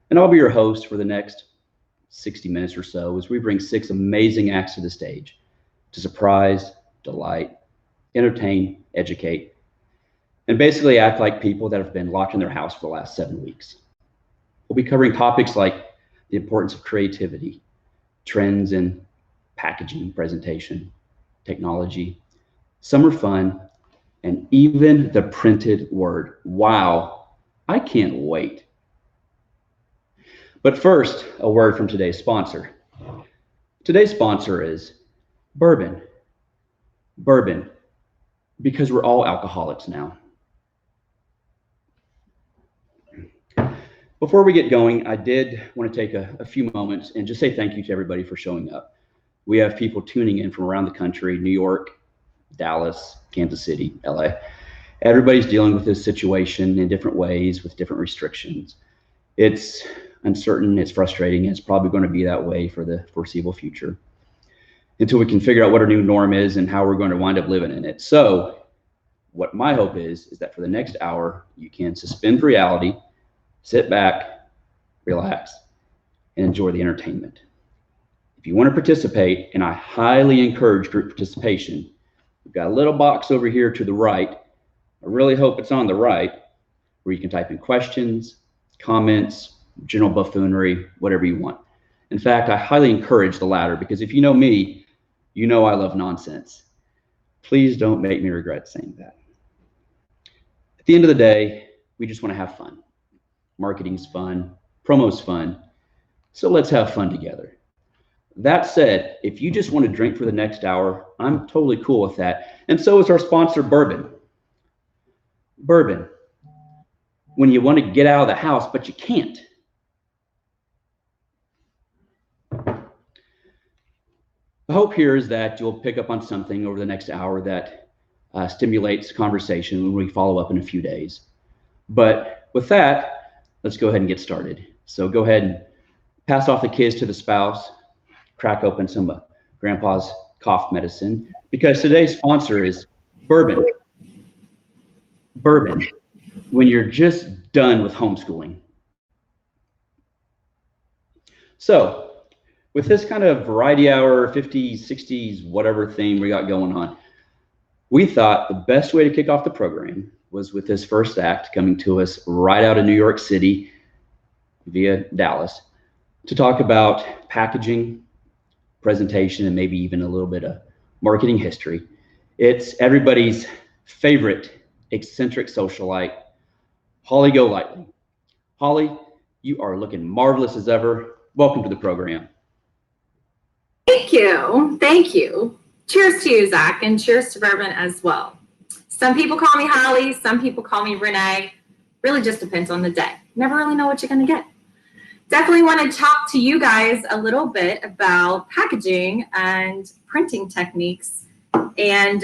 And I'll be your host for the next 60 minutes or so as we bring 6 amazing acts to the stage to surprise, delight, entertain, educate, and basically act like people that have been locked in their house for the last 7 weeks. We'll be covering topics like the importance of creativity, trends in packaging, presentation, technology, summer fun, and even the printed word. Wow, I can't wait. But first, a word from today's sponsor. Today's sponsor is bourbon. Bourbon, because we're all alcoholics now. Before we get going, I did want to take a few moments and just say thank you to everybody for showing up. We have people tuning in from around the country, New York, Dallas, Kansas City, LA. Everybody's dealing with this situation in different ways with different restrictions. It's uncertain, it's frustrating, and it's probably going to be that way for the foreseeable future until we can figure out what our new norm is and how we're going to wind up living in it. So what my hope is that for the next hour, you can suspend reality, sit back, relax, and enjoy the entertainment. If you want to participate, and I highly encourage group participation, we've got a little box over here to the right. I really hope it's on the right, where you can type in questions, comments, general buffoonery, whatever you want. In fact, I highly encourage the latter, because if you know me, you know I love nonsense. Please don't make me regret saying that. At the end of the day, we just want to have fun. Marketing's fun, promo's fun, so let's have fun together. That said, if you just want to drink for the next hour, I'm totally cool with that. And so is our sponsor, Bourbon. Bourbon, when you want to get out of the house, but you can't. The hope here is that you'll pick up on something over the next hour that stimulates conversation when we follow up in a few days. But with that, let's go ahead and get started. So go ahead and pass off the kids to the spouse, crack open some of Grandpa's cough medicine, because today's sponsor is Bourbon. Bourbon, when you're just done with homeschooling. So with this kind of variety hour, 50s, 60s, whatever theme we got going on, we thought the best way to kick off the program was with this first act coming to us right out of New York City via Dallas to talk about packaging, presentation, and maybe even a little bit of marketing history. It's everybody's favorite eccentric socialite, Holly Golightly. Holly, you are looking marvelous as ever. Welcome to the program. Thank you. Thank you. Cheers to you, Zach, and cheers to bourbon as well. Some people call me Holly, some people call me Renee. Really just depends on the day. Never really know what you're going to get. Definitely want to talk to you guys a little bit about packaging and printing techniques. And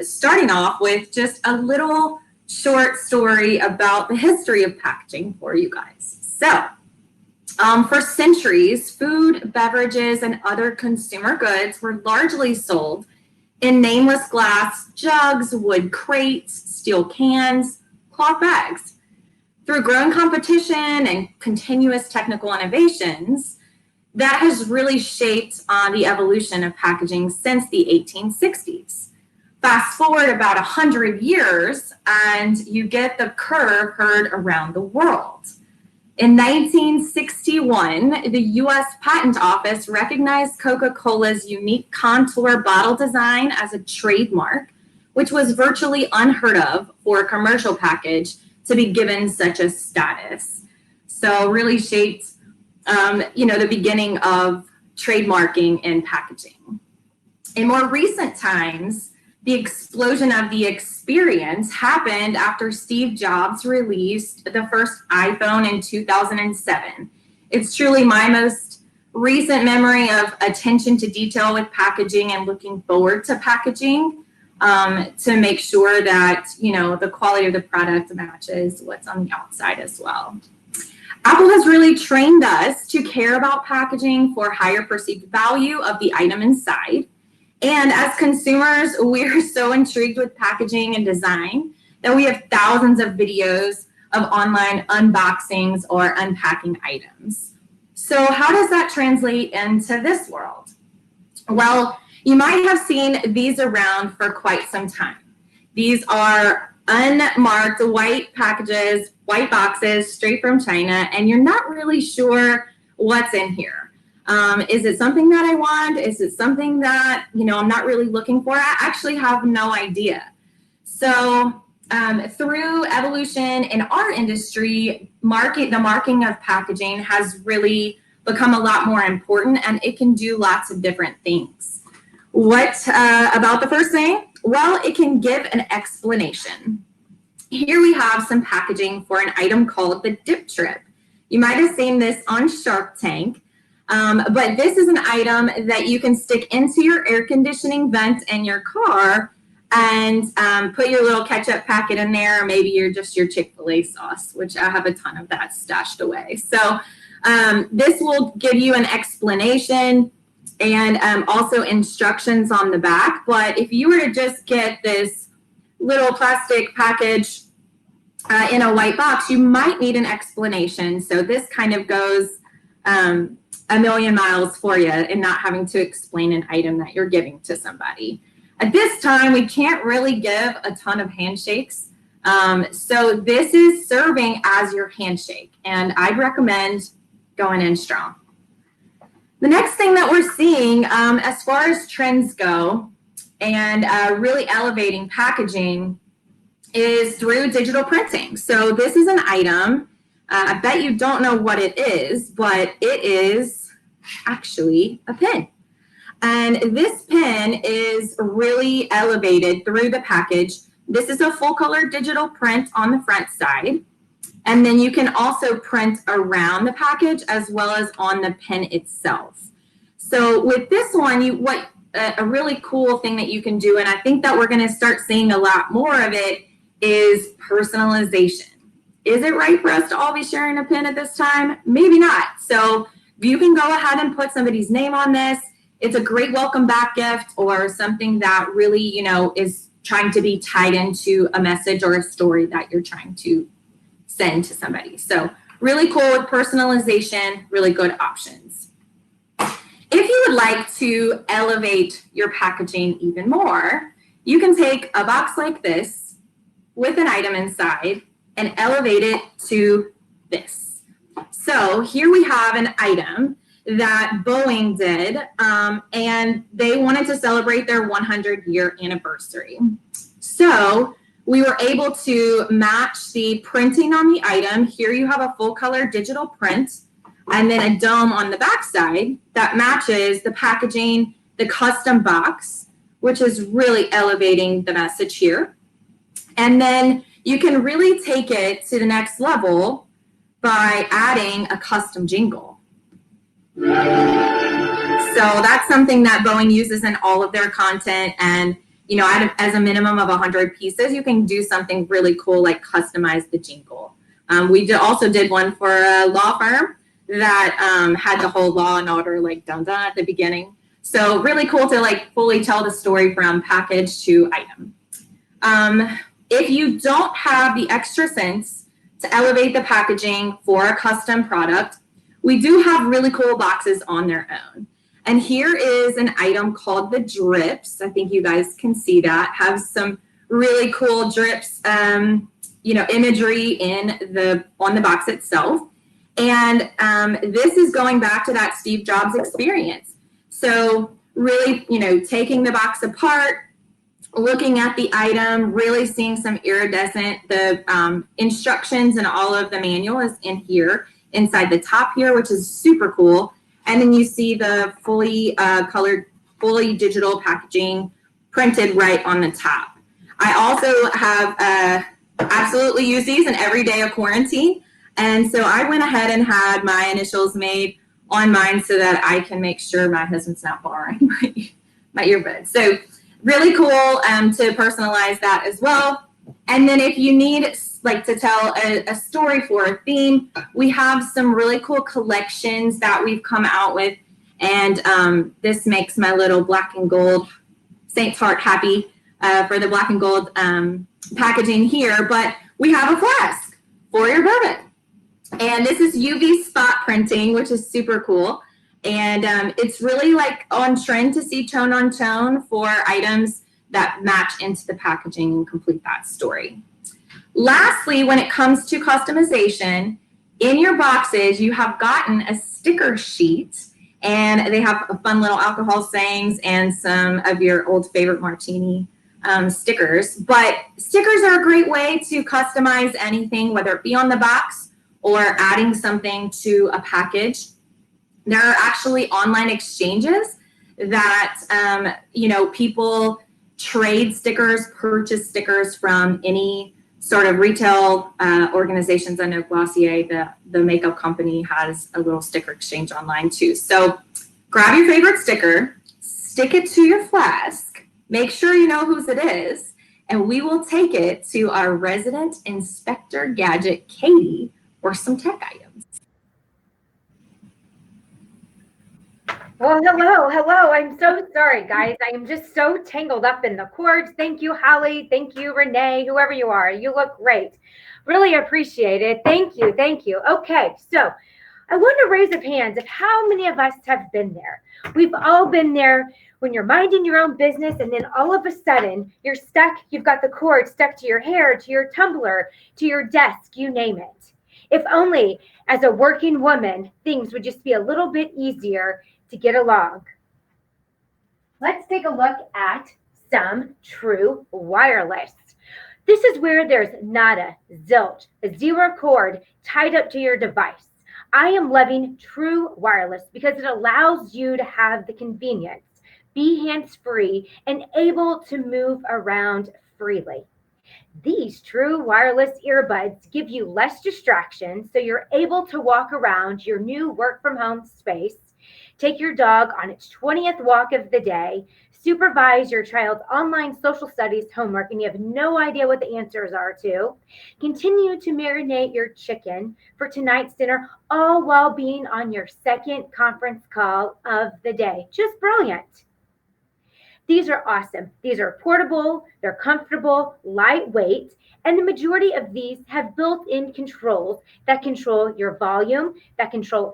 starting off with just a little short story about the history of packaging for you guys. So for centuries, food, beverages, and other consumer goods were largely sold in nameless glass jugs, wood crates, steel cans, cloth bags. Through growing competition and continuous technical innovations, that has really shaped the evolution of packaging since the 1860s. Fast forward about 100 years, and you get the curve heard around the world. In 1961, the U.S. Patent Office recognized Coca-Cola's unique contour bottle design as a trademark, which was virtually unheard of for a commercial package to be given such a status. So really shaped, the beginning of trademarking in packaging. In more recent times, the explosion of the experience happened after Steve Jobs released the first iPhone in 2007. It's truly my most recent memory of attention to detail with packaging and looking forward to packaging to make sure that, the quality of the product matches what's on the outside as well. Apple has really trained us to care about packaging for higher perceived value of the item inside. And as consumers, we're so intrigued with packaging and design that we have thousands of videos of online unboxings or unpacking items. So how does that translate into this world? Well, you might have seen these around for quite some time. These are unmarked white packages, white boxes straight from China, and you're not really sure what's in here. Is it something that I want? Is it something that, I'm not really looking for? I actually have no idea. So through evolution in our industry, the marking of packaging has really become a lot more important, and it can do lots of different things. What about the first thing? Well, it can give an explanation. Here we have some packaging for an item called the dip trip. You might have seen this on Shark Tank, but this is an item that you can stick into your air conditioning vent in your car and put your little ketchup packet in there, or maybe your Chick-fil-A sauce, which I have a ton of that stashed away. So this will give you an explanation and also instructions on the back. But if you were to just get this little plastic package in a white box, you might need an explanation. So this kind of goes a million miles for you in not having to explain an item that you're giving to somebody. At this time, we can't really give a ton of handshakes. So this is serving as your handshake, and I'd recommend going in strong. The next thing that we're seeing as far as trends go and really elevating packaging is through digital printing. So this is an item. I bet you don't know what it is, but it is actually a pen. And this pen is really elevated through the package. This is a full color digital print on the front side. And then you can also print around the package as well as on the pen itself. So with this one, a really cool thing that you can do, and I think that we're going to start seeing a lot more of it, is personalization. Is it right for us to all be sharing a pen at this time? Maybe not. So you can go ahead and put somebody's name on this. It's a great welcome back gift or something that really, is trying to be tied into a message or a story that you're trying to send to somebody. So really cool with personalization, really good options. If you would like to elevate your packaging even more, you can take a box like this with an item inside and elevate it to this. So here we have an item that Boeing did, and they wanted to celebrate their 100-year anniversary. So we were able to match the printing on the item. Here you have a full color digital print, and then a dome on the back side that matches the packaging, the custom box, which is really elevating the message here. And then you can really take it to the next level by adding a custom jingle. So that's something that Boeing uses in all of their content. And, as a minimum of 100 pieces, you can do something really cool like customize the jingle. We also did one for a law firm that had the whole Law and Order dun-dun at the beginning. So really cool to fully tell the story from package to item. If you don't have the extra cents to elevate the packaging for a custom product, we do have really cool boxes on their own. And here is an item called the Dripz. I think you guys can see that. Have some really cool Dripz, imagery on the box itself. And this is going back to that Steve Jobs experience. So really, taking the box apart, looking at the item, really seeing some iridescent, the instructions and all of the manual is in here inside the top here, which is super cool. And then you see the fully colored, fully digital packaging printed right on the top. I also have absolutely use these in every day of quarantine. And so I went ahead and had my initials made on mine so that I can make sure my husband's not borrowing my earbuds. So really cool to personalize that as well. And then if you need to tell a story for a theme, we have some really cool collections that we've come out with. And this makes my little black and gold Saint's Heart happy for the black and gold packaging here. But we have a flask for your bourbon. And this is UV spot printing, which is super cool. And it's really like on trend to see tone on tone for items that match into the packaging and complete that story. Lastly, when it comes to customization, in your boxes, you have gotten a sticker sheet, and they have a fun little alcohol sayings and some of your old favorite martini stickers. But stickers are a great way to customize anything, whether it be on the box or adding something to a package. There are actually online exchanges that, people trade stickers, purchase stickers from any sort of retail organizations. I know Glossier, the makeup company, has a little sticker exchange online too. So grab your favorite sticker, stick it to your flask, make sure you know whose it is, and we will take it to our resident inspector gadget, Katie, for some tech items. Well, hello. I'm so sorry, guys. I am just so tangled up in the cords. Thank you, Holly. Thank you, Renee, whoever you are. You look great. Really appreciate it. Thank you. Okay, so I want to raise of hands of how many of us have been there. We've all been there when you're minding your own business, and then all of a sudden you're stuck. You've got the cord stuck to your hair, to your tumbler, to your desk, you name it. If only as a working woman, things would just be a little bit easier to get along. Let's take a look at some true wireless. This is where there's nada, zilch, a zero cord tied up to your device. I am loving true wireless because it allows you to have the convenience, be hands-free, and able to move around freely. These true wireless earbuds give you less distraction, so you're able to walk around your new work from home space, take your dog on its 20th walk of the day, supervise your child's online social studies homework and you have no idea what the answers are to, continue to marinate your chicken for tonight's dinner, all while being on your second conference call of the day. Just brilliant. These are awesome. These are portable, they're comfortable, lightweight, and the majority of these have built-in controls that control your volume, that control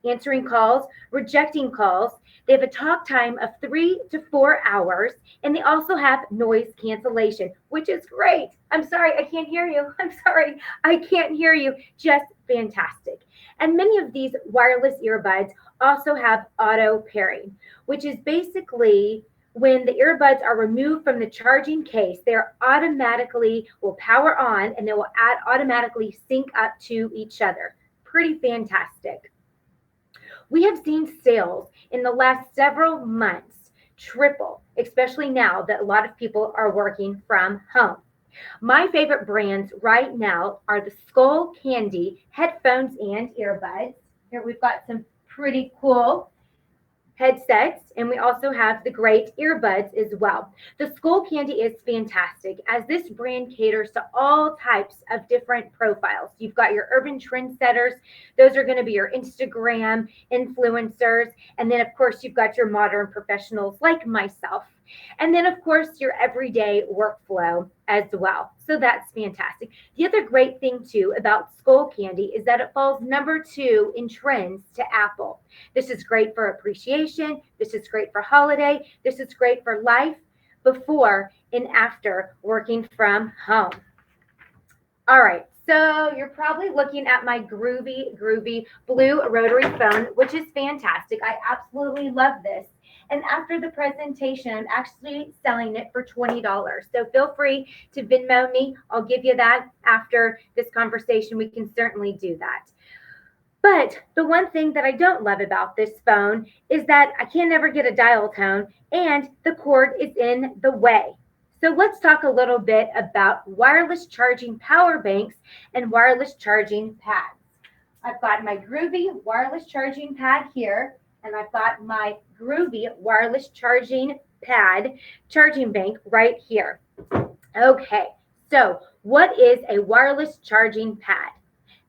answering calls, rejecting calls. They have a talk time of 3 to 4 hours, and they also have noise cancellation, which is great. I'm sorry, I can't hear you. Just fantastic. And many of these wireless earbuds also have auto pairing, which is basically when the earbuds are removed from the charging case, they're automatically will power on and they will automatically sync up to each other. Pretty fantastic. We have seen sales in the last several months triple, especially now that a lot of people are working from home. My favorite brands right now are the Skullcandy Headphones and Earbuds. Here we've got some pretty cool headsets, and we also have the great earbuds as well. The Skullcandy is fantastic as this brand caters to all types of different profiles. You've got your urban trendsetters. Those are going to be your Instagram influencers. And then, of course, you've got your modern professionals like myself. And then, of course, your everyday workflow as well. So that's fantastic. The other great thing, too, about Skullcandy is that it falls number 2 in trends to Apple. This is great for appreciation. This is great for holiday. This is great for life before and after working from home. All right. So you're probably looking at my groovy blue rotary phone, which is fantastic. I absolutely love this. And after the presentation, I'm actually selling it for $20. So feel free to Venmo me. I'll give you that after this conversation. We can certainly do that. But the one thing that I don't love about this phone is that I can never get a dial tone and the cord is in the way. So let's talk a little bit about wireless charging power banks and wireless charging pads. I've got my groovy wireless charging pad here, and I've got my groovy wireless charging pad, charging bank right here. Okay, so what is a wireless charging pad?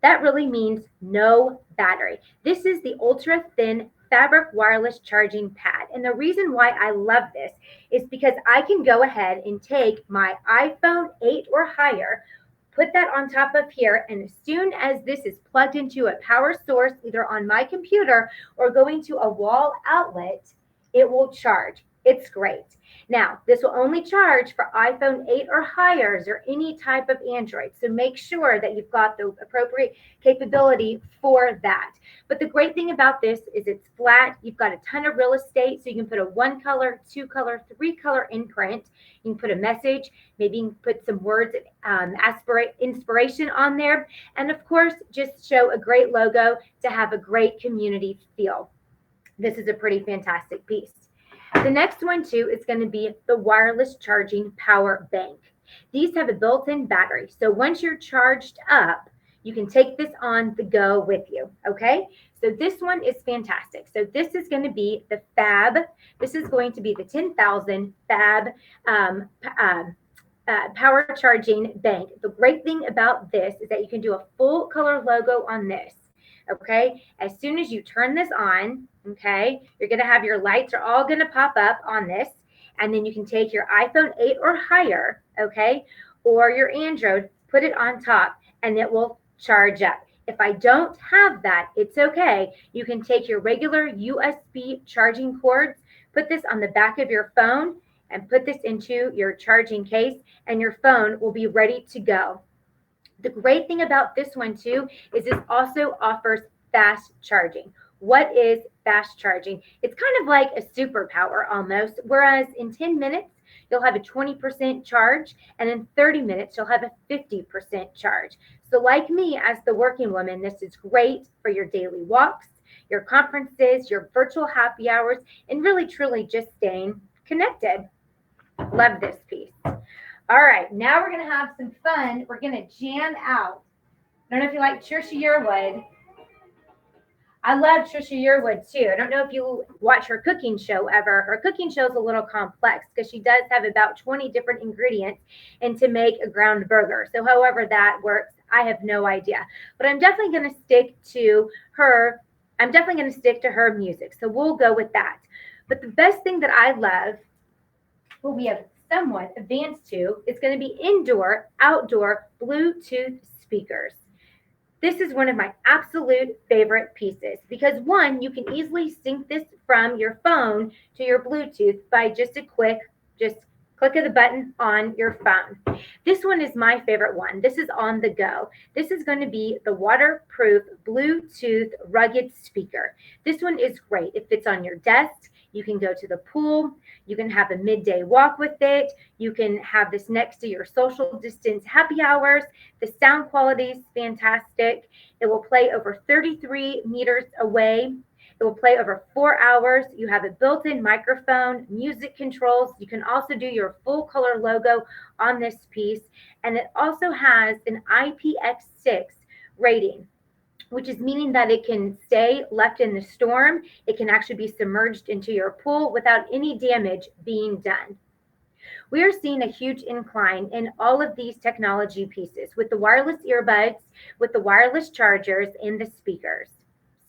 That really means no battery. This is the ultra thin fabric wireless charging pad. And the reason why I love this is because I can go ahead and take my iPhone 8 or higher, put that on top of here, and as soon as this is plugged into a power source, either on my computer or going to a wall outlet, it will charge. It's great. Now, this will only charge for iPhone 8 or higher or any type of Android. So make sure that you've got the appropriate capability for that. But the great thing about this is it's flat. You've got a ton of real estate. So you can put a 1 color, 2 color, 3 color imprint. You can put a message. Maybe you can put some words of inspiration on there. And of course, just show a great logo to have a great community feel. This is a pretty fantastic piece. The next one too is going to be the wireless charging power bank. These have a built-in battery. So once you're charged up, you can take this on the go with you. Okay. So this one is fantastic. So this is going to be the Fab. This is going to be the 10,000 Fab power charging bank. The great thing about this is that you can do a full color logo on this. Okay. As soon as you turn this on, okay, you're going to have your lights are all going to pop up on this. And then you can take your iPhone 8 or higher, okay, or your Android, put it on top, and it will charge up. If I don't have that, it's okay. You can take your regular USB charging cords, put this on the back of your phone, and put this into your charging case, and your phone will be ready to go. The great thing about this one too is this also offers fast charging. What is fast charging? It's kind of like a superpower almost, whereas in 10 minutes, you'll have a 20% charge, and in 30 minutes, you'll have a 50% charge. So like me, as the working woman, this is great for your daily walks, your conferences, your virtual happy hours, and really, truly just staying connected. Love this piece. All right, now we're going to have some fun. We're going to jam out. I don't know if you like Trisha Yearwood. I love Trisha Yearwood too. I don't know if you watch her cooking show ever. Her cooking show is a little complex because she does have about 20 different ingredients and to make a ground burger. So however that works, I have no idea. But I'm definitely going to stick to her. I'm definitely going to stick to her music. So we'll go with that. But the best thing that I love, what we have somewhat advanced to, is going to be indoor, outdoor Bluetooth speakers. This is one of my absolute favorite pieces because one, you can easily sync this from your phone to your Bluetooth by just a quick, click of the button on your phone. This one is my favorite one. This is on the go. This is going to be the waterproof Bluetooth rugged speaker. This one is great. It fits on your desk. You can go to the pool. You can have a midday walk with it. You can have this next to your social distance happy hours. The sound quality is fantastic. It will play over 33 meters away. It will play over 4 hours. You have a built-in microphone, music controls. You can also do your full color logo on this piece. And it also has an IPX6 rating, which is meaning that it can stay left in the storm. It can actually be submerged into your pool without any damage being done. We are seeing a huge incline in all of these technology pieces with the wireless earbuds, with the wireless chargers, and the speakers.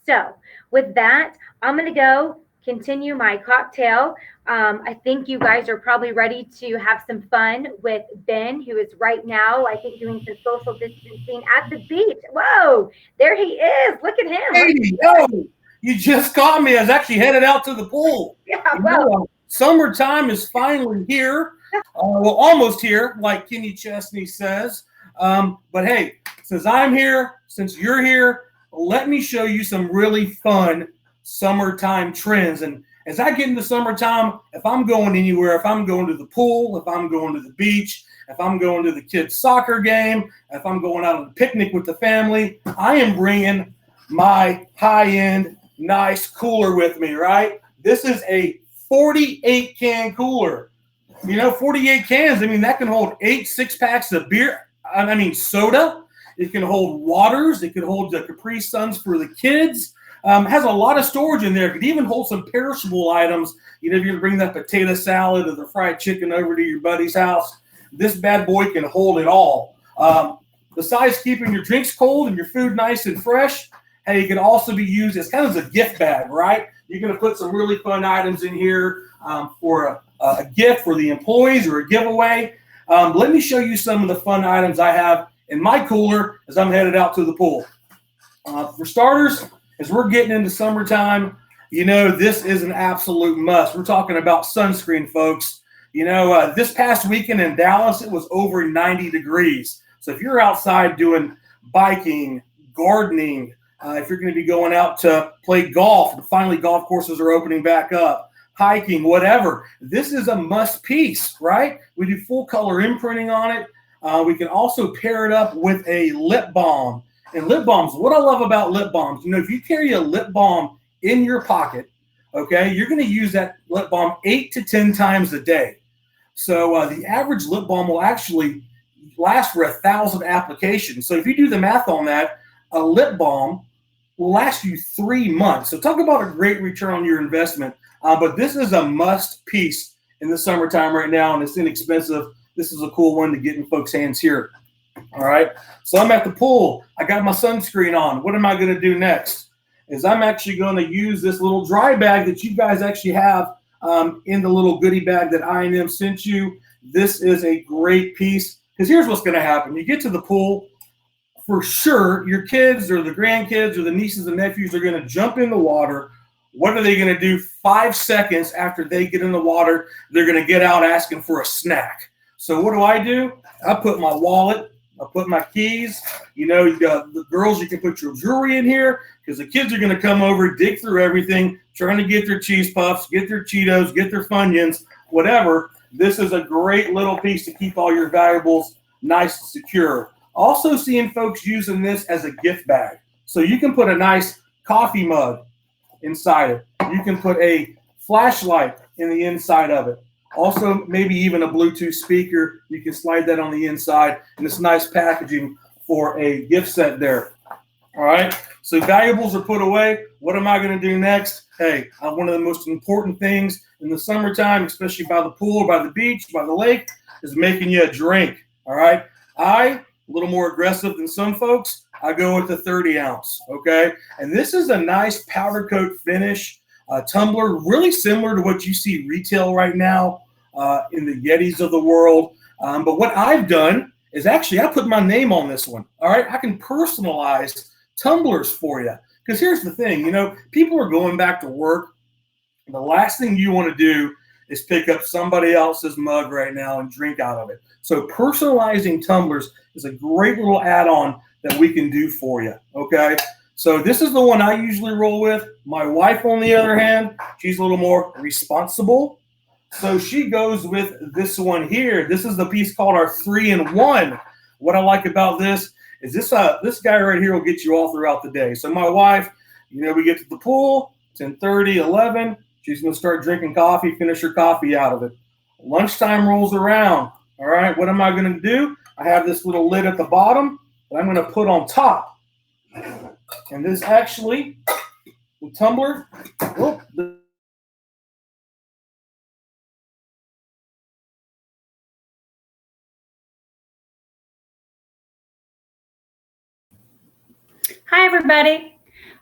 So with that, I'm going to go continue my cocktail. I think you guys are probably ready to have some fun with Ben, who is right now, I think, doing some social distancing at the beach. Whoa, there he is. Look at him. Hey, yo, you just caught me. I was actually headed out to the pool. Yeah, well, summertime is finally here. Well, almost here, like Kenny Chesney says. But hey, since I'm here, since you're here, let me show you some really fun summertime trends. And as I get into summertime, if I'm going anywhere, if I'm going to the pool, if I'm going to the beach, if I'm going to the kids' soccer game, if I'm going out on a picnic with the family, I am bringing my high-end, nice cooler with me, right? This is a 48-can cooler. You know, 48 cans, I mean, that can hold 8 6-packs of beer, soda. It can hold waters. It can hold the Capri Suns for the kids. Has a lot of storage in there. It could even hold some perishable items. You know, if you're going to bring that potato salad or the fried chicken over to your buddy's house, this bad boy can hold it all. Besides keeping your drinks cold and your food nice and fresh, hey, it can also be used as kind of a gift bag, right? You're going to put some really fun items in here for a gift for the employees or a giveaway. Let me show you some of the fun items I have in my cooler as I'm headed out to the pool. For starters, as we're getting into summertime, you know, this is an absolute must. We're talking about sunscreen, folks. You know, this past weekend in Dallas, it was over 90 degrees. So if you're outside doing biking, gardening, if you're going to be going out to play golf, and finally golf courses are opening back up, hiking, whatever, this is a must piece, right? We do full color imprinting on it. We can also pair it up with a lip balm. And lip balms, what I love about lip balms, you know, if you carry a lip balm in your pocket, okay, you're going to use that lip balm 8 to 10 times a day. So the average lip balm will actually last for 1,000 applications. So if you do the math on that, a lip balm will last you 3 months. So talk about a great return on your investment. But this is a must piece in the summertime right now, and it's inexpensive. This is a cool one to get in folks' hands here. All right, so I'm at the pool. I got my sunscreen on. What am I going to do next? Is I'm actually going to use this little dry bag that you guys actually have in the little goodie bag that INM sent you. This is a great piece because here's what's going to happen. You get to the pool, for sure, your kids or the grandkids or the nieces and nephews are going to jump in the water. What are they going to do 5 seconds after they get in the water? They're going to get out asking for a snack. So what do? I put my wallet, I put my keys. You know, you got the girls, you can put your jewelry in here because the kids are going to come over, dig through everything, trying to get their cheese puffs, get their Cheetos, get their Funyuns, whatever. This is a great little piece to keep all your valuables nice and secure. Also seeing folks using this as a gift bag. So you can put a nice coffee mug inside it. You can put a flashlight in the inside of it. Also, maybe even a Bluetooth speaker. You can slide that on the inside, and it's nice packaging for a gift set there. All right, so valuables are put away. What am I going to do next? Hey, one of the most important things in the summertime, especially by the pool, by the beach, by the lake, is making you a drink. All right, a little more aggressive than some folks, I go with the 30 ounce, okay? And this is a nice powder coat finish tumbler, really similar to what you see retail right now in the Yetis of the world. But what I've done is actually I put my name on this one, all right? I can personalize tumblers for you. Because here's the thing, you know, people are going back to work. And the last thing you want to do is pick up somebody else's mug right now and drink out of it. So personalizing tumblers is a great little add-on that we can do for you, okay? So this is the one I usually roll with. My wife, on the other hand, she's a little more responsible. So she goes with this one here. This is the piece called our 3-in-1. What I like about this is this guy right here will get you all throughout the day. So my wife, you know, we get to the pool, 10:30, 11. She's going to start drinking coffee, finish her coffee out of it. Lunchtime rolls around. All right, what am I going to do? I have this little lid at the bottom that I'm going to put on top. And this actually, the tumbler, Hi, everybody.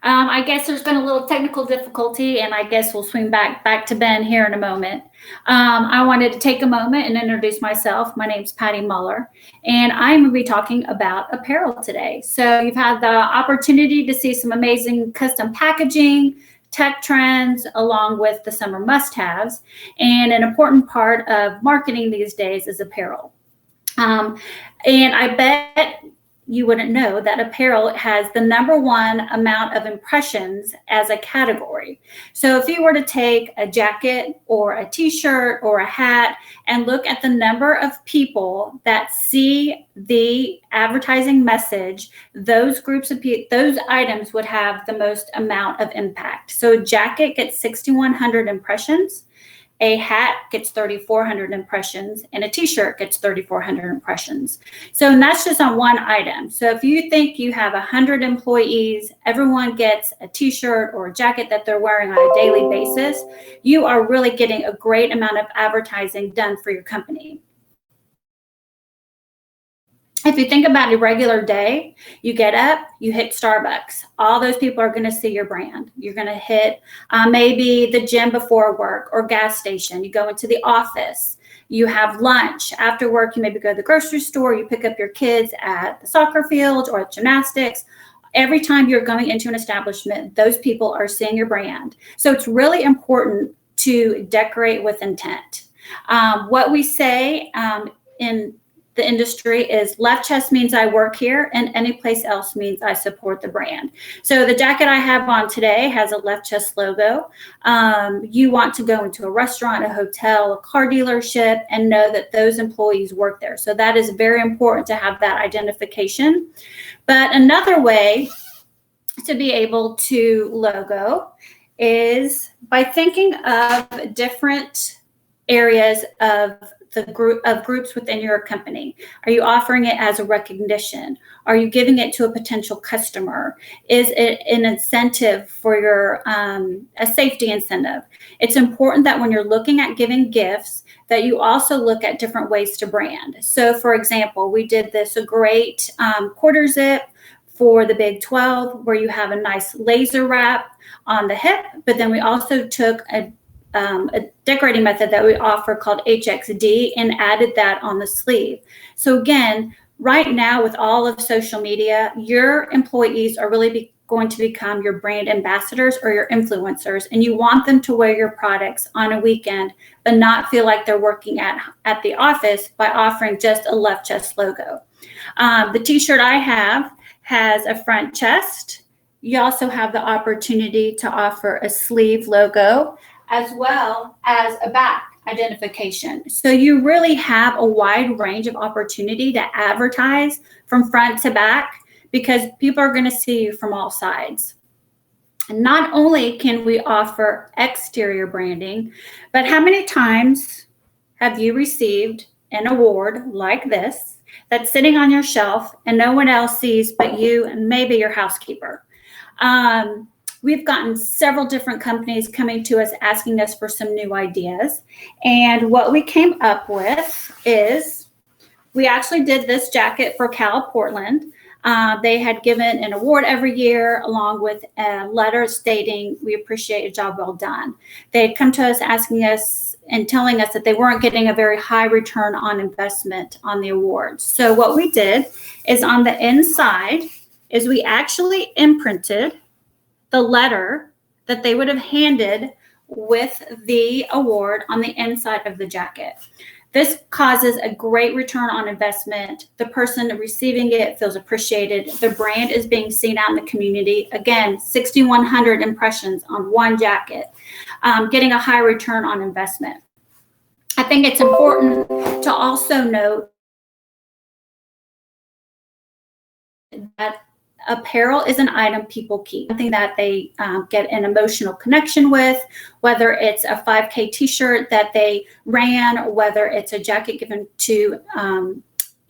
I guess there's been a little technical difficulty, and I guess we'll swing back to Ben here in a moment. I wanted to take a moment and introduce myself. My name's Patti Muller, and I'm going to be talking about apparel today. So you've had the opportunity to see some amazing custom packaging, tech trends, along with the summer must-haves. And an important part of marketing these days is apparel. And I bet you wouldn't know that apparel has the #1 amount of impressions as a category. So if you were to take a jacket or a t-shirt or a hat and look at the number of people that see the advertising message, those groups of people, those items would have the most amount of impact. So a jacket gets 6,100 impressions. A hat gets 3,400 impressions, and a t-shirt gets 3,400 impressions. So, and that's just on one item. So if you think you have 100 employees, everyone gets a t-shirt or a jacket that they're wearing on a daily basis, you are really getting a great amount of advertising done for your company. If you think about a regular day, you get up, you hit Starbucks. All those people are going to see your brand. You're going to hit maybe the gym before work or gas station. You go into the office. You have lunch. After work, you maybe go to the grocery store, you pick up your kids at the soccer field or at gymnastics. Every time you're going into an establishment, those people are seeing your brand. So it's really important to decorate with intent. What we say in the industry is left chest means I work here, and any place else means I support the brand. So the jacket I have on today has a left chest logo. You want to go into a restaurant, a hotel, a car dealership, and know that those employees work there. So that is very important to have that identification. But another way to be able to logo is by thinking of different areas of the groups within your company. Are you offering it as a recognition? Are you giving it to a potential customer? Is it an incentive for your a safety incentive? It's important that when you're looking at giving gifts, that you also look at different ways to brand. So for example, we did this a great quarter zip for the Big 12, where you have a nice laser wrap on the hip, but then we also took a decorating method that we offer called HXD and added that on the sleeve. So again, right now with all of social media, your employees are really going to become your brand ambassadors or your influencers, and you want them to wear your products on a weekend, but not feel like they're working at the office by offering just a left chest logo. The t-shirt I have has a front chest. You also have the opportunity to offer a sleeve logo, as well as a back identification. So you really have a wide range of opportunity to advertise from front to back, because people are going to see you from all sides. And not only can we offer exterior branding, but how many times have you received an award like this that's sitting on your shelf and no one else sees but you and maybe your housekeeper? We've gotten several different companies coming to us asking us for some new ideas. And what we came up with is we actually did this jacket for Cal Portland. They had given an award every year along with a letter stating we appreciate a job well done. They had come to us asking us and telling us that they weren't getting a very high return on investment on the awards. So what we did is on the inside is we actually imprinted the letter that they would have handed with the award on the inside of the jacket. This causes a great return on investment. The person receiving it feels appreciated. The brand is being seen out in the community. Again, 6,100 impressions on one jacket, getting a high return on investment. I think it's important to also note that apparel is an item people keep, something that they get an emotional connection with, whether it's a 5K t-shirt that they ran, whether it's a jacket given to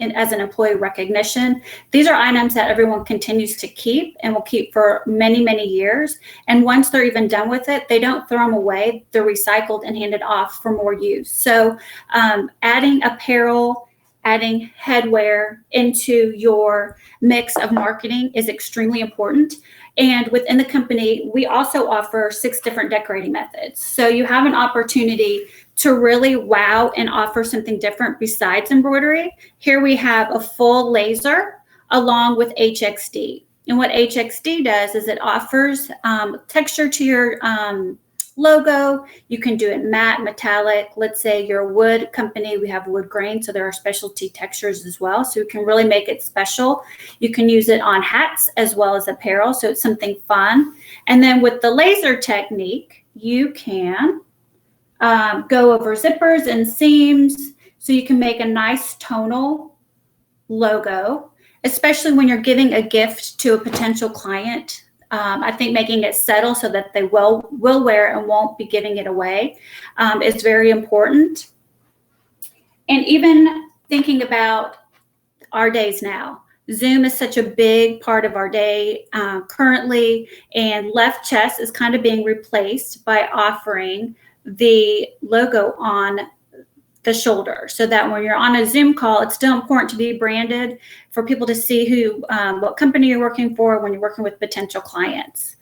as an employee recognition. These are items that everyone continues to keep and will keep for many, many years. And once they're even done with it, they don't throw them away. They're recycled and handed off for more use. So adding apparel, adding headwear into your mix of marketing is extremely important. And within the company, we also offer 6 different decorating methods. So you have an opportunity to really wow and offer something different besides embroidery. Here we have a full laser along with HXD. And what HXD does is it offers texture to your logo. You can do it matte, metallic. Let's say you're a wood company, we have wood grain, so there are specialty textures as well. So you can really make it special. You can use it on hats as well as apparel, so it's something fun. And then with the laser technique, you can go over zippers and seams, so you can make a nice tonal logo, especially when you're giving a gift to a potential client. I think making it settle so that they will wear and won't be giving it away is very important. And even thinking about our days now, Zoom is such a big part of our day currently, and left chest is kind of being replaced by offering the logo on the shoulder, so that when you're on a Zoom call, it's still important to be branded for people to see who, what company you're working for when you're working with potential clients.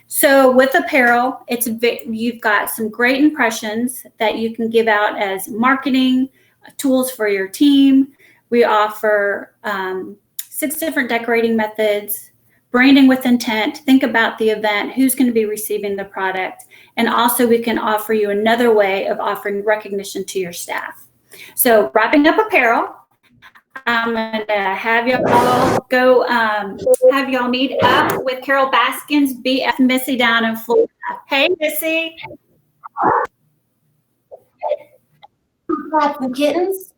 So with apparel, you've got some great impressions that you can give out as marketing, tools for your team. We offer 6 different decorating methods, branding with intent. Think about the event, who's going to be receiving the product. And also we can offer you another way of offering recognition to your staff. So wrapping up apparel, I'm going to have y'all go have y'all meet up with Carol Baskin's BF Missy down in Florida. Hey, Missy. Cats and kittens.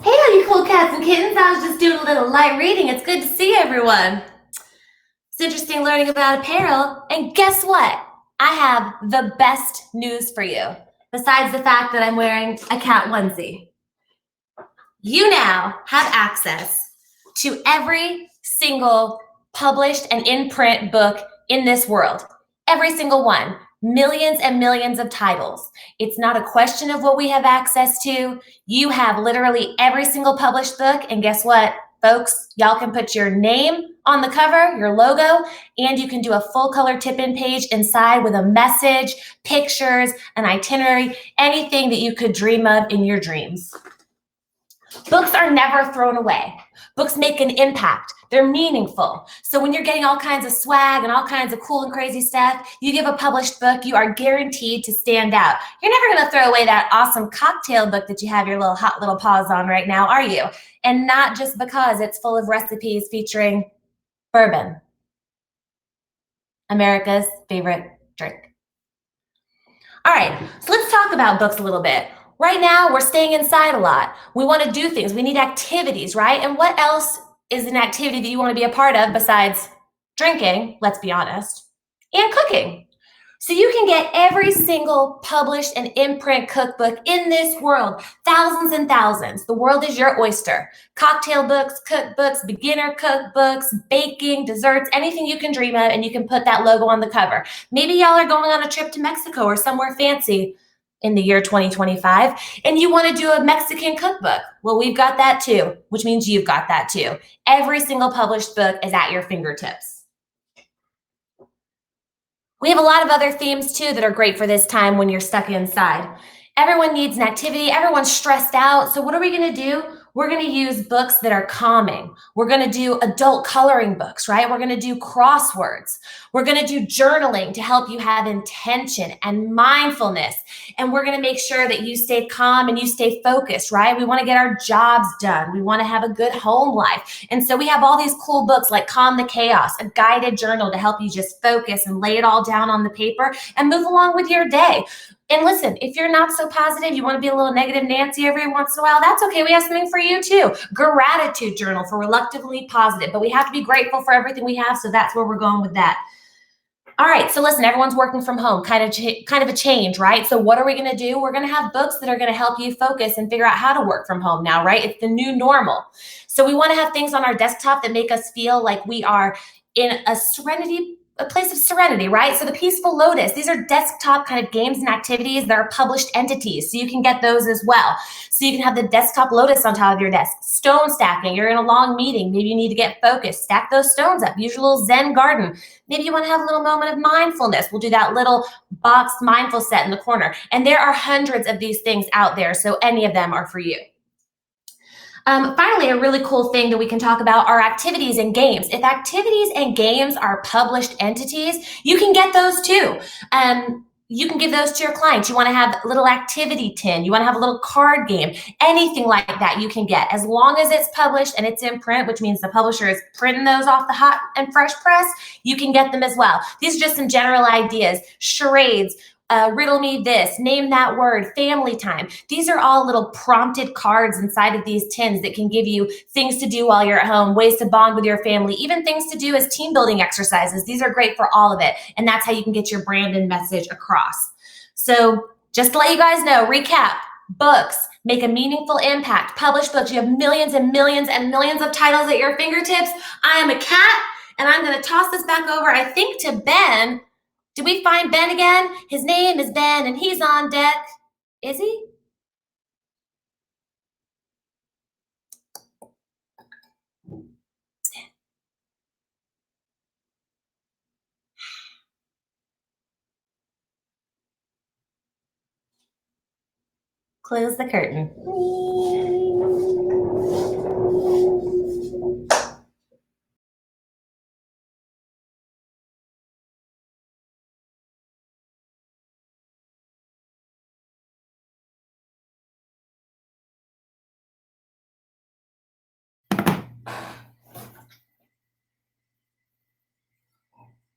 Hey, all you cool cats and kittens. I was just doing a little light reading. It's good to see everyone. It's interesting learning about apparel. And guess what? I have the best news for you, besides the fact that I'm wearing a cat onesie. You now have access to every single published and in-print book in this world. Every single one. Millions and millions of titles. It's not a question of what we have access to. You have literally every single published book, and guess what, folks? Y'all can put your name on the cover, your logo, and you can do a full color tip-in page inside with a message, pictures, an itinerary, anything that you could dream of in your dreams. Books are never thrown away. Books make an impact. They're meaningful. So when you're getting all kinds of swag and all kinds of cool and crazy stuff, you give a published book, you are guaranteed to stand out. You're never going to throw away that awesome cocktail book that you have your little hot little paws on right now, are you? And not just because it's full of recipes featuring bourbon, America's favorite drink. All right, so let's talk about books a little bit. Right now, we're staying inside a lot. We want to do things. We need activities, right? And what else is an activity that you want to be a part of besides drinking, let's be honest, and cooking? So you can get every single published and in-print cookbook in this world, thousands and thousands. The world is your oyster. Cocktail books, cookbooks, beginner cookbooks, baking, desserts, anything you can dream of, and you can put that logo on the cover. Maybe y'all are going on a trip to Mexico or somewhere fancy in the year 2025, and you want to do a Mexican cookbook. Well, we've got that too, which means you've got that too. Every single published book is at your fingertips. We have a lot of other themes too that are great for this time when you're stuck inside. Everyone needs an activity. Everyone's stressed out. So what are we going to do? We're going to use books that are calming. We're going to do adult coloring books, right? We're going to do crosswords. We're going to do journaling to help you have intention and mindfulness. And we're going to make sure that you stay calm and you stay focused, right? We want to get our jobs done. We want to have a good home life. And so we have all these cool books like Calm the Chaos, a guided journal to help you just focus and lay it all down on the paper and move along with your day. And listen, if you're not so positive, you want to be a little negative Nancy every once in a while, that's okay. We have something for you too. Gratitude journal for reluctantly positive, but we have to be grateful for everything we have. So that's where we're going with that. All right, so listen, everyone's working from home, kind of a change, right? So what are we going to do? We're going to have books that are going to help you focus and figure out how to work from home now, right? It's the new normal. So we want to have things on our desktop that make us feel like we are in a place of serenity, right? So the Peaceful Lotus, these are desktop kind of games and activities that are published entities. So you can get those as well. So you can have the desktop lotus on top of your desk. Stone stacking, you're in a long meeting. Maybe you need to get focused. Stack those stones up. Use your little Zen garden. Maybe you want to have a little moment of mindfulness. We'll do that little boxed mindful set in the corner. And there are hundreds of these things out there. So any of them are for you. Finally, a really cool thing that we can talk about are activities and games. If activities and games are published entities, you can get those too. You can give those to your clients. You want to have a little activity tin. You want to have a little card game. Anything like that you can get. As long as it's published and it's in print, which means the publisher is printing those off the hot and fresh press, you can get them as well. These are just some general ideas. Charades. Riddle me this, name that word, family time. These are all little prompted cards inside of these tins that can give you things to do while you're at home, ways to bond with your family, even things to do as team building exercises. These are great for all of it. And that's how you can get your brand and message across. So just to let you guys know, recap, books make a meaningful impact. Published books, you have millions and millions and millions of titles at your fingertips. I am a cat, and I'm going to toss this back over, I think, to Ben. Did we find Ben again? His name is Ben, and he's on deck. Is he? close the curtain.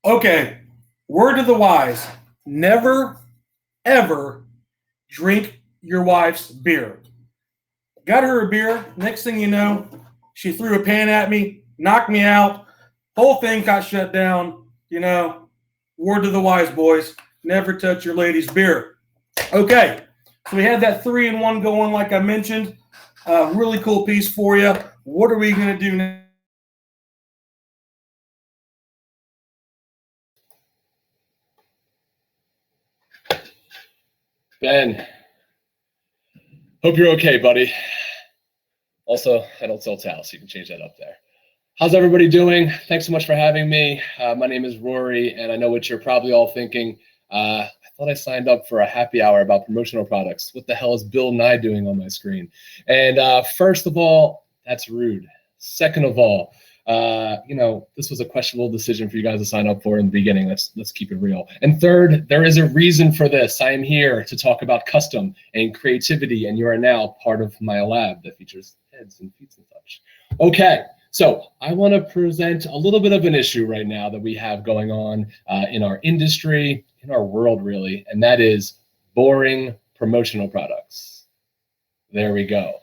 Okay, word to the wise. Never, ever drink your wife's beer. Got her a beer. Next thing you know, she threw a pan at me, knocked me out. Whole thing got shut down. You know, word to the wise, boys. Never touch your lady's beer. Okay, so we had that 3-in-1 going like I mentioned. Really cool piece for you. What are we going to do now? Ben, hope you're okay, buddy. Also, I don't sell towels, so you can change that up there. How's everybody doing? Thanks so much for having me. My name is Rory, and I know what you're probably all thinking. I thought I signed up for a happy hour about promotional products. What the hell is Bill Nye doing on my screen? And first of all, that's rude. Second of all, you know, this was a questionable decision for you guys to sign up for in the beginning. Let's keep it real. And third, there is a reason for this. I am here to talk about custom and creativity, and you are now part of my lab that features heads and feet and such. Okay, so I want to present a little bit of an issue right now that we have going on in our industry, in our world really, and that is boring promotional products. There we go.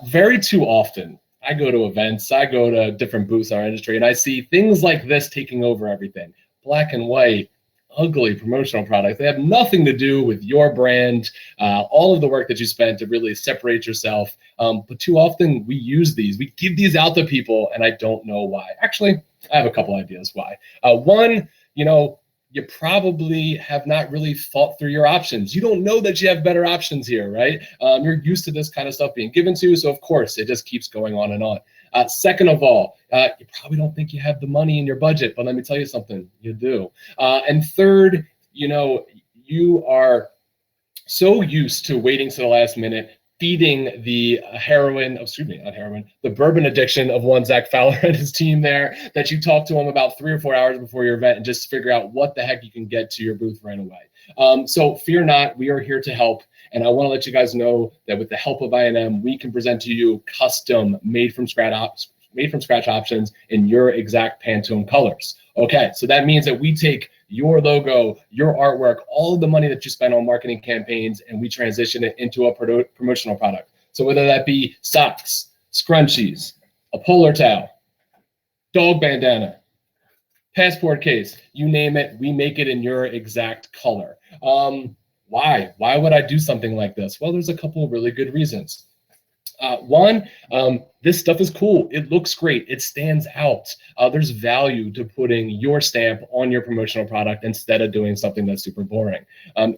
Very too often, I go to events, I go to different booths in our industry, and I see things like this taking over everything. Black and white, ugly promotional products. They have nothing to do with your brand, all of the work that you spent to really separate yourself. But too often we use these, we give these out to people, and I don't know why. Actually, I have a couple ideas why. One, you know, you probably have not really thought through your options. You don't know that you have better options here, right? You're used to this kind of stuff being given to you, so of course it just keeps going on and on. Second of all, you probably don't think you have the money in your budget, but let me tell you something, you do. And third, you know, you are so used to waiting to the last minute, feeding the the bourbon addiction of one Zach Fowler and his team there, that you talk to him about 3 or 4 hours before your event and just figure out what the heck you can get to your booth right away. So fear not, we are here to help. And I want to let you guys know that with the help of INM, we can present to you custom made from scratch options in your exact Pantone colors. Okay, so that means that we take your logo, your artwork, all of the money that you spend on marketing campaigns, and we transition it into a promotional product. So whether that be socks, scrunchies, a polar towel, dog bandana, passport case, you name it, we make it in your exact color. Why? Why would I do something like this? Well, there's a couple of really good reasons. One, this stuff is cool. It looks great. It stands out. There's value to putting your stamp on your promotional product instead of doing something that's super boring.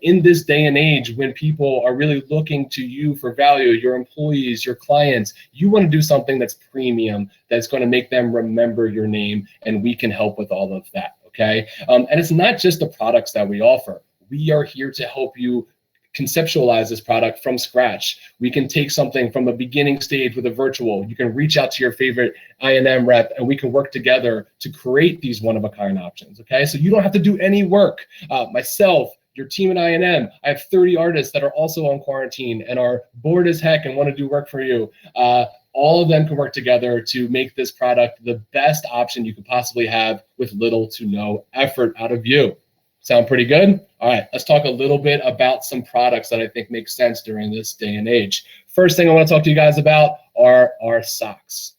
In this day and age, when people are really looking to you for value, your employees, your clients, you want to do something that's premium, that's going to make them remember your name, and we can help with all of that, okay? And it's not just the products that we offer. We are here to help you conceptualize this product from scratch. We can take something from a beginning stage with a virtual. You can reach out to your favorite INM rep, and we can work together to create these one-of-a-kind options, okay? So you don't have to do any work. Myself, your team at INM, I have 30 artists that are also on quarantine and are bored as heck and want to do work for you. All of them can work together to make this product the best option you could possibly have with little to no effort out of you. Sound pretty good? All right, let's talk a little bit about some products that I think make sense during this day and age. First thing I want to talk to you guys about are our socks.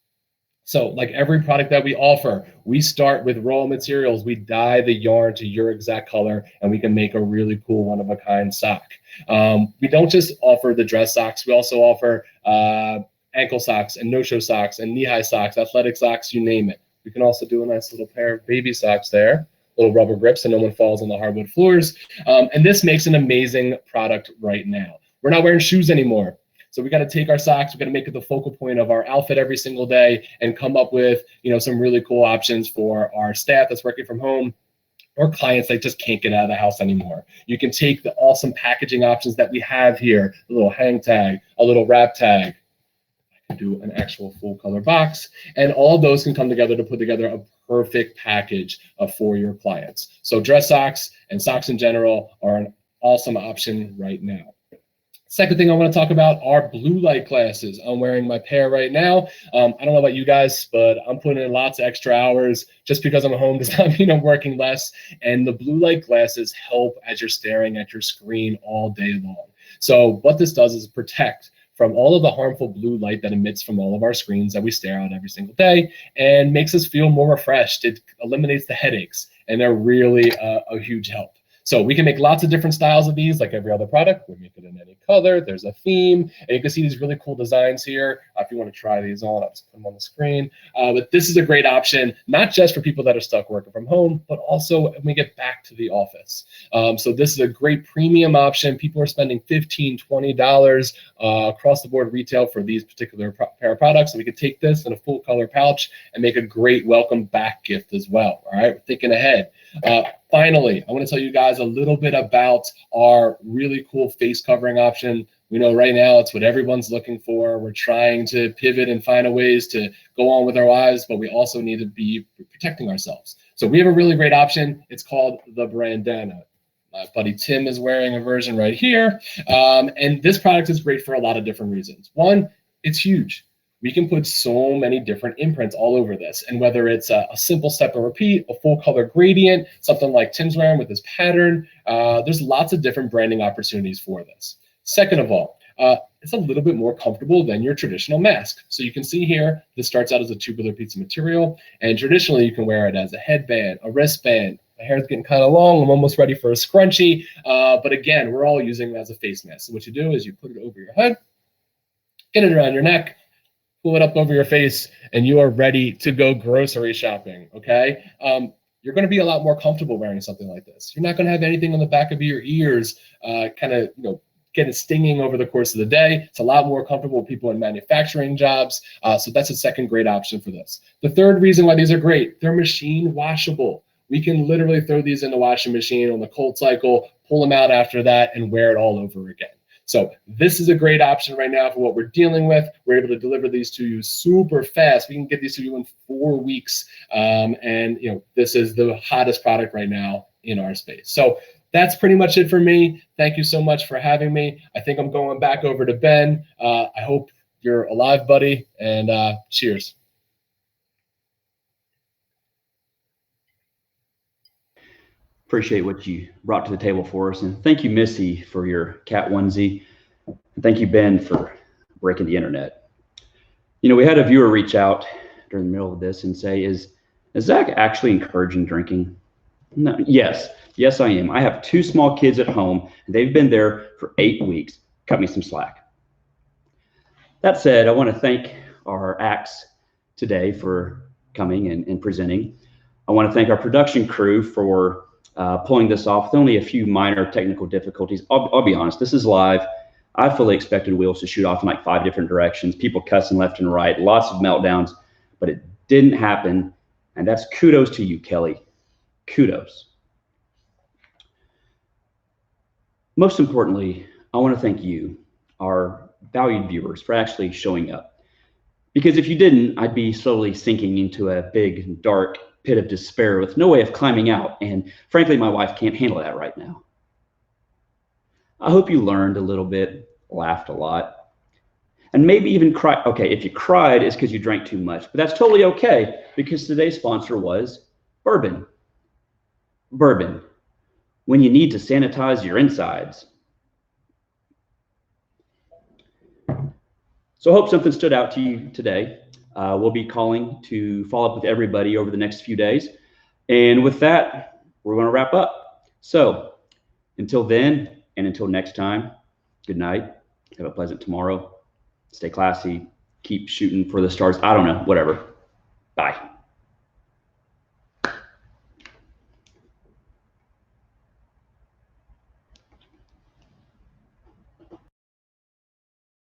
So like every product that we offer, we start with raw materials. We dye the yarn to your exact color, and we can make a really cool one-of-a-kind sock. We don't just offer the dress socks. We also offer ankle socks and no-show socks and knee-high socks, athletic socks, you name it. We can also do a nice little pair of baby socks there. Little rubber grips so no one falls on the hardwood floors. And this makes an amazing product right now. We're not wearing shoes anymore. So we got to take our socks, we got to make it the focal point of our outfit every single day and come up with, you know, some really cool options for our staff that's working from home, or clients that just can't get out of the house anymore. You can take the awesome packaging options that we have here, a little hang tag, a little wrap tag, do an actual full color box, and all those can come together to put together a perfect package for your clients. So dress socks and socks in general are an awesome option right now. Second thing I want to talk about are blue light glasses. I'm wearing my pair right now. I don't know about you guys, but I'm putting in lots of extra hours. Just because I'm home does not mean I'm working less. And the blue light glasses help as you're staring at your screen all day long. So what this does is protect from all of the harmful blue light that emits from all of our screens that we stare at every single day, and makes us feel more refreshed. It eliminates the headaches, and they're really a huge help. So we can make lots of different styles of these, like every other product. We make it in any color. There's a theme, and you can see these really cool designs here. If you want to try these on, I'll just put them on the screen. But this is a great option, not just for people that are stuck working from home, but also when we get back to the office. So this is a great premium option. People are spending $15, $20 across the board retail for these particular pair of products. So we can take this in a full color pouch and make a great welcome back gift as well. All right, we're thinking ahead. Finally, I want to tell you guys a little bit about our really cool face covering option. We know right now it's what everyone's looking for. We're trying to pivot and find ways to go on with our lives, but we also need to be protecting ourselves. So we have a really great option. It's called the Brandana. My buddy Tim is wearing a version right here. And this product is great for a lot of different reasons. One, it's huge. We can put so many different imprints all over this. And whether it's a simple step and repeat, a full color gradient, something like Tim's wearing with this pattern, there's lots of different branding opportunities for this. Second of all, it's a little bit more comfortable than your traditional mask. So you can see here, this starts out as a tubular piece of material, and traditionally you can wear it as a headband, a wristband. My hair's getting kind of long, I'm almost ready for a scrunchie, but again, we're all using it as a face mask. So what you do is you put it over your head, get it around your neck, pull it up over your face, and you are ready to go grocery shopping, okay? You're gonna be a lot more comfortable wearing something like this. You're not gonna have anything on the back of your ears kind of, get it stinging over the course of the day. It's a lot more comfortable with people in manufacturing jobs. So that's a second great option for this. The third reason why these are great, they're machine washable. We can literally throw these in the washing machine on the cold cycle, pull them out after that, and wear it all over again. So this is a great option right now for what we're dealing with. We're able to deliver these to you super fast. We can get these to you in 4 weeks. And this is the hottest product right now in our space. So that's pretty much it for me. Thank you so much for having me. I think I'm going back over to Ben. I hope you're alive, buddy, and cheers. Appreciate what you brought to the table for us. And thank you, Missy, for your cat onesie. And thank you, Ben, for breaking the internet. We had a viewer reach out during the middle of this and say, is Zach actually encouraging drinking? No. Yes, I am. I have 2 small kids at home, and they've been there for 8 weeks. Cut me some slack. That said, I want to thank our acts today for coming and presenting. I want to thank our production crew for pulling this off with only a few minor technical difficulties. I'll be honest, this is live. I fully expected wheels to shoot off in like 5 different directions, people cussing left and right, lots of meltdowns, but it didn't happen. And that's kudos to you, Kelly. Kudos. Most importantly, I want to thank you, our valued viewers, for actually showing up. Because if you didn't, I'd be slowly sinking into a big, dark pit of despair with no way of climbing out. And frankly, my wife can't handle that right now. I hope you learned a little bit, laughed a lot, and maybe even cried. Okay, if you cried, it's because you drank too much, but that's totally okay, because today's sponsor was bourbon. Bourbon, when you need to sanitize your insides. So I hope something stood out to you today. We'll be calling to follow up with everybody over the next few days. And with that, we're going to wrap up. So until then, and until next time, good night. Have a pleasant tomorrow. Stay classy. Keep shooting for the stars. I don't know, whatever. Bye.